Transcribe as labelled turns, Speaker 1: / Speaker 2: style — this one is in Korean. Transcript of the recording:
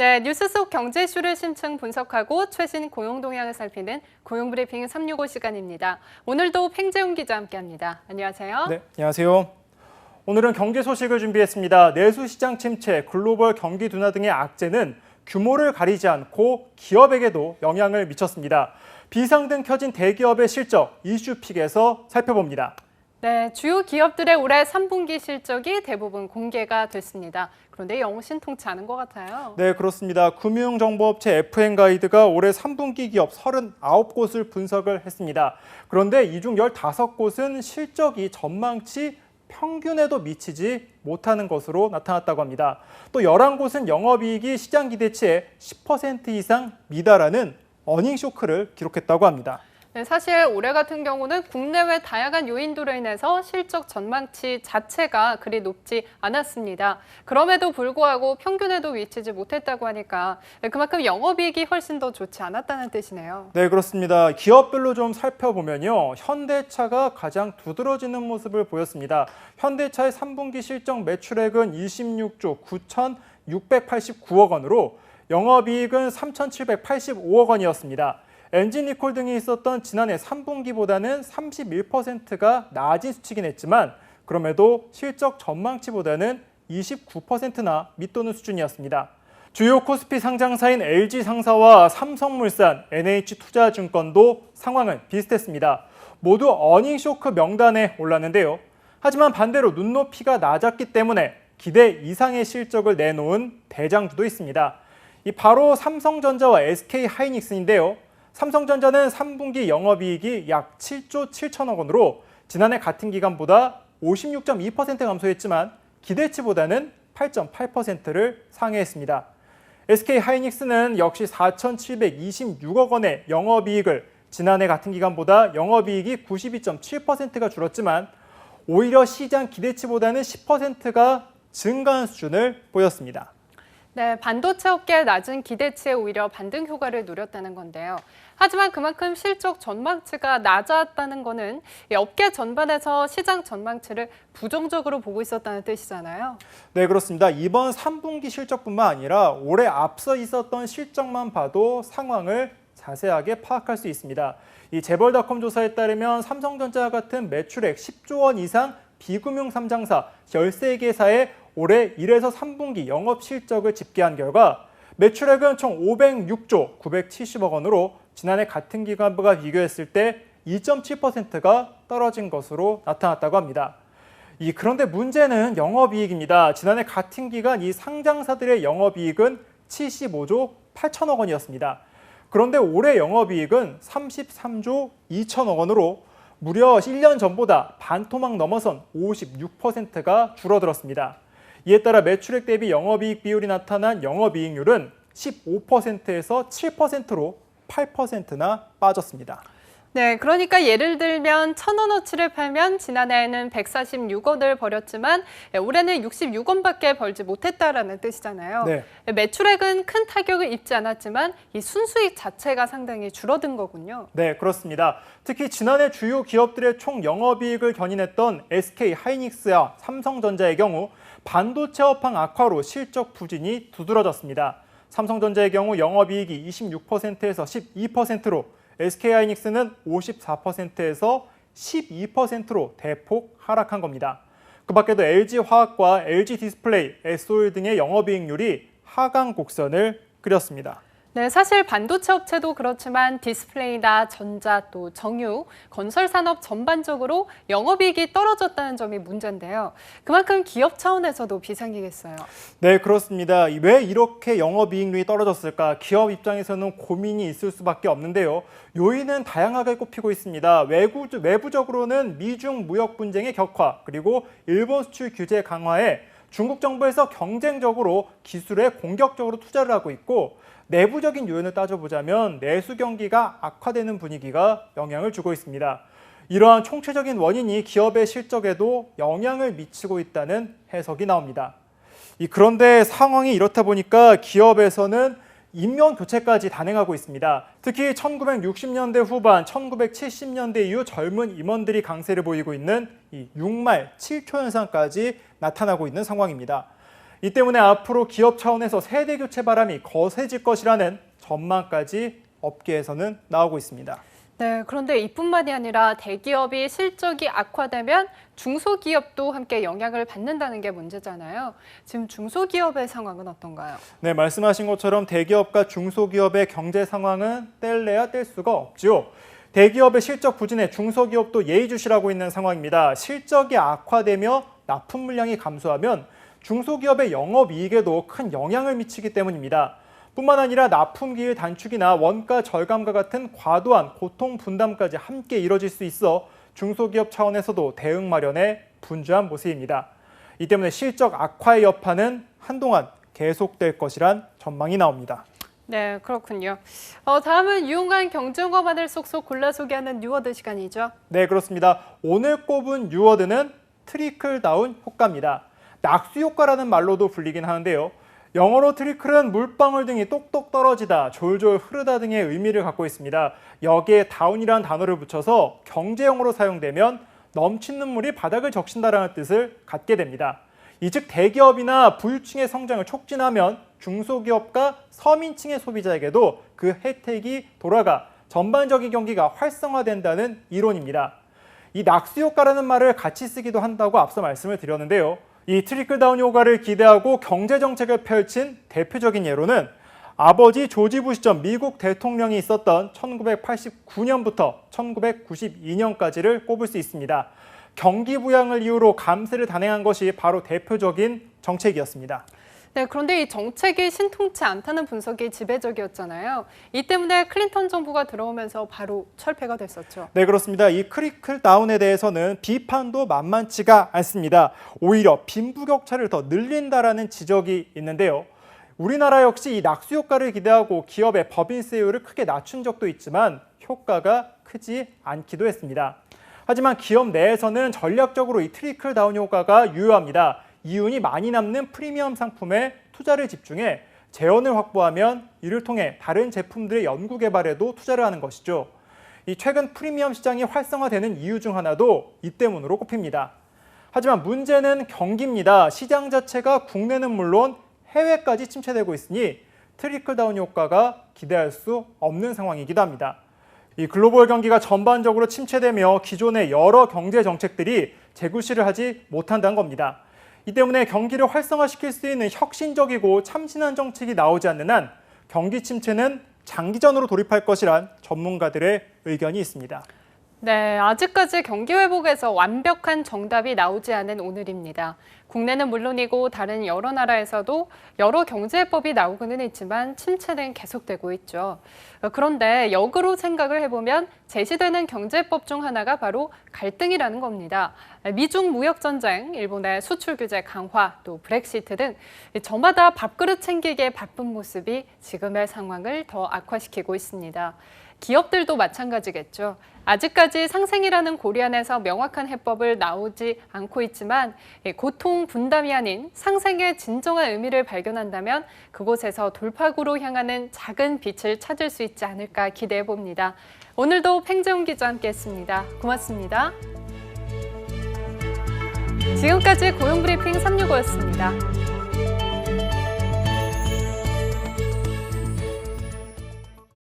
Speaker 1: 네, 뉴스 속 경제 이슈를 심층 분석하고 최신 고용 동향을 살피는 고용브리핑 365 시간입니다. 오늘도 팽재훈 기자 함께합니다. 안녕하세요.
Speaker 2: 네, 안녕하세요. 오늘은 경제 소식을 준비했습니다. 내수시장 침체, 글로벌 경기 둔화 등의 악재는 규모를 가리지 않고 기업에게도 영향을 미쳤습니다. 비상등 켜진 대기업의 실적, 이슈픽에서 살펴봅니다.
Speaker 1: 네, 주요 기업들의 올해 3분기 실적이 대부분 공개가 됐습니다. 그런데 영 신통치 않은 것 같아요.
Speaker 2: 네, 그렇습니다. 금융정보업체 FN가이드가 올해 3분기 기업 39곳을 분석을 했습니다. 그런데 이 중 15곳은 실적이 전망치 평균에도 미치지 못하는 것으로 나타났다고 합니다. 또 11곳은 영업이익이 시장 기대치의 10% 이상 미달하는 어닝 쇼크를 기록했다고 합니다.
Speaker 1: 네, 사실 올해 같은 경우는 국내외 다양한 요인들로 인해서 실적 전망치 자체가 그리 높지 않았습니다. 그럼에도 불구하고 평균에도 미치지 못했다고 하니까 그만큼 영업이익이 훨씬 더 좋지 않았다는 뜻이네요.
Speaker 2: 네, 그렇습니다. 기업별로 좀 살펴보면요. 현대차가 가장 두드러지는 모습을 보였습니다. 현대차의 3분기 실적 매출액은 26조 9,689억 원으로 영업이익은 3,785억 원이었습니다. 엔진리콜 등이 있었던 지난해 3분기보다는 31%가 낮은 수치긴 했지만 그럼에도 실적 전망치보다는 29%나 밑도는 수준이었습니다. 주요 코스피 상장사인 LG상사와 삼성물산, NH투자증권도 상황은 비슷했습니다. 모두 어닝쇼크 명단에 올랐는데요. 하지만 반대로 눈높이가 낮았기 때문에 기대 이상의 실적을 내놓은 대장주도 있습니다. 바로 삼성전자와 SK하이닉스인데요. 삼성전자는 3분기 영업이익이 약 7조 7천억 원으로 지난해 같은 기간보다 56.2% 감소했지만 기대치보다는 8.8%를 상회했습니다. SK하이닉스는 역시 4,726억 원의 영업이익을 지난해 같은 기간보다 영업이익이 92.7%가 줄었지만 오히려 시장 기대치보다는 10%가 증가한 수준을 보였습니다.
Speaker 1: 네, 반도체 업계의 낮은 기대치에 오히려 반등 효과를 누렸다는 건데요. 하지만 그만큼 실적 전망치가 낮았다는 거는 업계 전반에서 시장 전망치를 부정적으로 보고 있었다는 뜻이잖아요.
Speaker 2: 네, 그렇습니다. 이번 3분기 실적뿐만 아니라 올해 앞서 있었던 실적만 봐도 상황을 자세하게 파악할 수 있습니다. 이 재벌닷컴 조사에 따르면 삼성전자 같은 매출액 10조 원 이상 비금융 3장사 13개사의 올해 1에서 3분기 영업 실적을 집계한 결과 매출액은 총 506조 970억 원으로 지난해 같은 기간과 비교했을 때 2.7%가 떨어진 것으로 나타났다고 합니다. 그런데 문제는 영업이익입니다. 지난해 같은 기간 이 상장사들의 영업이익은 75조 8천억 원이었습니다. 그런데 올해 영업이익은 33조 2천억 원으로 무려 1년 전보다 반토막 넘어선 56%가 줄어들었습니다. 이에 따라 매출액 대비 영업이익 비율이 나타난 영업이익률은 15%에서 7%로 8%나 빠졌습니다.
Speaker 1: 네, 그러니까 예를 들면 1,000원어치를 팔면 지난해에는 146원을 벌였지만 올해는 66원밖에 벌지 못했다라는 뜻이잖아요.
Speaker 2: 네.
Speaker 1: 매출액은 큰 타격을 입지 않았지만 이 순수익 자체가 상당히 줄어든 거군요.
Speaker 2: 네, 그렇습니다. 특히 지난해 주요 기업들의 총 영업이익을 견인했던 SK하이닉스와 삼성전자의 경우 반도체 업황 악화로 실적 부진이 두드러졌습니다. 삼성전자의 경우 영업이익이 26%에서 12%로 SK하이닉스는 54%에서 12%로 대폭 하락한 겁니다. 그 밖에도 LG화학과 LG디스플레이, SOL 등의 영업이익률이 하강 곡선을 그렸습니다.
Speaker 1: 네, 사실 반도체 업체도 그렇지만 디스플레이나 전자 또 정유, 건설 산업 전반적으로 영업이익이 떨어졌다는 점이 문제인데요. 그만큼 기업 차원에서도 비상이겠어요.
Speaker 2: 네, 그렇습니다. 왜 이렇게 영업이익률이 떨어졌을까? 기업 입장에서는 고민이 있을 수밖에 없는데요. 요인은 다양하게 꼽히고 있습니다. 외부적으로는 미중 무역 분쟁의 격화, 그리고 일본 수출 규제 강화에 중국 정부에서 경쟁적으로 기술에 공격적으로 투자를 하고 있고 내부적인 요인을 따져보자면 내수 경기가 악화되는 분위기가 영향을 주고 있습니다. 이러한 총체적인 원인이 기업의 실적에도 영향을 미치고 있다는 해석이 나옵니다. 그런데 상황이 이렇다 보니까 기업에서는 임원 교체까지 단행하고 있습니다. 특히 1960년대 후반, 1970년대 이후 젊은 임원들이 강세를 보이고 있는 이 6말 7초 현상까지 나타나고 있는 상황입니다. 이 때문에 앞으로 기업 차원에서 세대 교체 바람이 거세질 것이라는 전망까지 업계에서는 나오고 있습니다.
Speaker 1: 네, 그런데 이뿐만이 아니라 대기업이 실적이 악화되면 중소기업도 함께 영향을 받는다는 게 문제잖아요. 지금 중소기업의 상황은 어떤가요?
Speaker 2: 네, 말씀하신 것처럼 대기업과 중소기업의 경제 상황은 뗄래야 뗄 수가 없죠. 대기업의 실적 부진에 중소기업도 예의주시하고 있는 상황입니다. 실적이 악화되며 납품 물량이 감소하면 중소기업의 영업이익에도 큰 영향을 미치기 때문입니다. 뿐만 아니라 납품기일 단축이나 원가 절감과 같은 과도한 고통 분담까지 함께 이뤄질 수 있어 중소기업 차원에서도 대응 마련에 분주한 모습입니다. 이 때문에 실적 악화의 여파는 한동안 계속될 것이란 전망이 나옵니다.
Speaker 1: 네, 그렇군요. 다음은 유용한 경제용어만을 쏙쏙 골라 소개하는 뉴워드 시간이죠.
Speaker 2: 네, 그렇습니다. 오늘 꼽은 뉴워드는 트리클 다운 효과입니다. 낙수 효과라는 말로도 불리긴 하는데요. 영어로 트리클은 물방울 등이 똑똑 떨어지다, 졸졸 흐르다 등의 의미를 갖고 있습니다. 여기에 다운이라는 단어를 붙여서 경제용어로 사용되면 넘치는 물이 바닥을 적신다라는 뜻을 갖게 됩니다. 즉 대기업이나 부유층의 성장을 촉진하면 중소기업과 서민층의 소비자에게도 그 혜택이 돌아가 전반적인 경기가 활성화된다는 이론입니다. 이 낙수 효과라는 말을 같이 쓰기도 한다고 앞서 말씀을 드렸는데요. 이 트리클다운 효과를 기대하고 경제정책을 펼친 대표적인 예로는 아버지 조지 부시 전 미국 대통령이 있었던 1989년부터 1992년까지를 꼽을 수 있습니다. 경기 부양을 이유로 감세를 단행한 것이 바로 대표적인 정책이었습니다.
Speaker 1: 네, 그런데 이 정책이 신통치 않다는 분석이 지배적이었잖아요. 이 때문에 클린턴 정부가 들어오면서 바로 철폐가 됐었죠.
Speaker 2: 네, 그렇습니다. 이 트리클 다운에 대해서는 비판도 만만치가 않습니다. 오히려 빈부격차를 더 늘린다라는 지적이 있는데요. 우리나라 역시 이 낙수 효과를 기대하고 기업의 법인세율을 크게 낮춘 적도 있지만 효과가 크지 않기도 했습니다. 하지만 기업 내에서는 전략적으로 이 트리클 다운 효과가 유효합니다. 이윤이 많이 남는 프리미엄 상품에 투자를 집중해 재원을 확보하면 이를 통해 다른 제품들의 연구 개발에도 투자를 하는 것이죠. 이 최근 프리미엄 시장이 활성화되는 이유 중 하나도 이 때문으로 꼽힙니다. 하지만 문제는 경기입니다. 시장 자체가 국내는 물론 해외까지 침체되고 있으니 트리클 다운 효과가 기대할 수 없는 상황이기도 합니다. 이 글로벌 경기가 전반적으로 침체되며 기존의 여러 경제 정책들이 재구실을 하지 못한다는 겁니다. 이 때문에 경기를 활성화시킬 수 있는 혁신적이고 참신한 정책이 나오지 않는 한 경기 침체는 장기전으로 돌입할 것이란 전문가들의 의견이 있습니다.
Speaker 1: 네, 아직까지 경기 회복에서 완벽한 정답이 나오지 않은 오늘입니다. 국내는 물론이고 다른 여러 나라에서도 여러 경제법이 나오고는 있지만 침체는 계속되고 있죠. 그런데 역으로 생각을 해보면 제시되는 경제법 중 하나가 바로 갈등이라는 겁니다. 미중 무역 전쟁, 일본의 수출 규제 강화, 또 브렉시트 등 저마다 밥그릇 챙기기에 바쁜 모습이 지금의 상황을 더 악화시키고 있습니다. 기업들도 마찬가지겠죠. 아직까지 상생이라는 고리 안에서 명확한 해법을 나오지 않고 있지만 고통 분담이 아닌 상생의 진정한 의미를 발견한다면 그곳에서 돌파구로 향하는 작은 빛을 찾을 수 있지 않을까 기대해 봅니다. 오늘도 팽재훈 기자와 함께했습니다. 고맙습니다. 지금까지 고용브리핑 365였습니다.